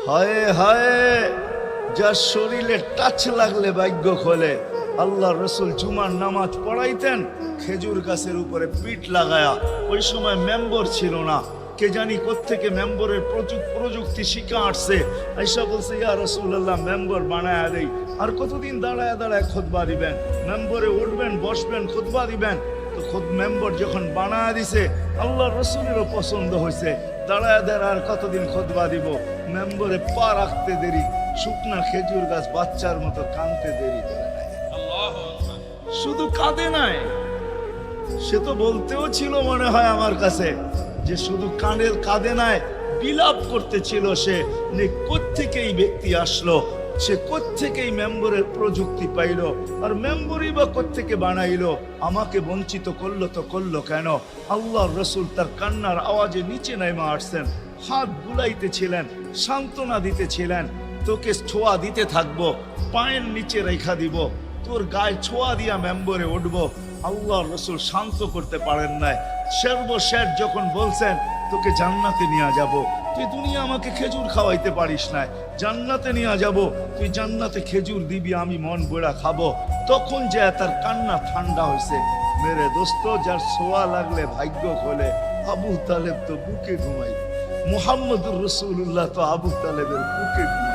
হায় হায়, যার শরীরে টাচ লাগলে ভাগ্য খোলে। আল্লাহ রসুল জুমার নামাজ পড়াইতেন খেজুর গাছের উপরে পিঠ লাগায়া। ওই সময় মেম্বর ছিল না, কে জানি কোত্থেকে মেম্বরের প্রযুক্তি শিখে আসছে। আইসা বলছে, ইয়া রাসূলুল্লাহ, মেম্বর বানায়া দেই। আর কতদিন দাঁড়ায় দাঁড়ায় খুতবা দিবেন? মেম্বরে উঠবেন, বসবেন, খুতবা দিবেন। তো খুদ মেম্বর যখন বানায়া দিছে, আল্লাহ রসুলেরও পছন্দ হয়েছে। দাঁড়ায় দাঁড়ায় আর কতদিন খুতবা দিব? মেম্বরে পা রাখতে দেরি, শুকনা খেজুর গাছ বাচ্চার মতো কাঁদতে দেরি করে নাই। শুধু কাঁদে নাই, সে তো বলতেও ছিল মনে হয় আমার কাছে যে শুধু কাঁদে নাই, বিলাপ করতেছিল সে। কোত্থেকে এই ব্যক্তি আসলো, সে কোত্থেকে এই মেম্বরের প্রযুক্তি পাইলো, আর মেম্বরই বা কোত্থেকে বানাইলো? আমাকে বঞ্চিত করলো তো করলো কেন? আল্লাহর রসুল তার কান্নার আওয়াজে নিচে নেমে আসছেন, হাত বুলাইতেছিলেন, সান্ত্বনা দিতেছিলেন। তোকে ছোঁয়া দিতে থাকবো, পায়ের নিচে রেখা দিব, তোর গায়ে ছোঁয়া দিয়া মেম্বরে উঠবো। আল্লাহর রসুল শান্ত করতে পারেন নাই। সর্বশেষ যখন বলছেন, তোকে জান্নাতে নিয়ে যাব, তুই দুনিয়া আমাকে খেজুর খাওয়াইতে পারিস না, জান্নাতে নিয়ে যাব, তুই জান্নাতে খেজুর দিবি, আমি মন বড়া খাবো। তখন যে তার কান্না ঠান্ডা হয়েছে। মেরে দোস্ত, যার ছোঁয়া লাগলে ভাগ্য খোলে। আবু তালেব তো বুকে ঘুমাই, মুহাম্মদুর রাসূলুল্লাহ তো আবু তালেবের বুকে ঘুমাই।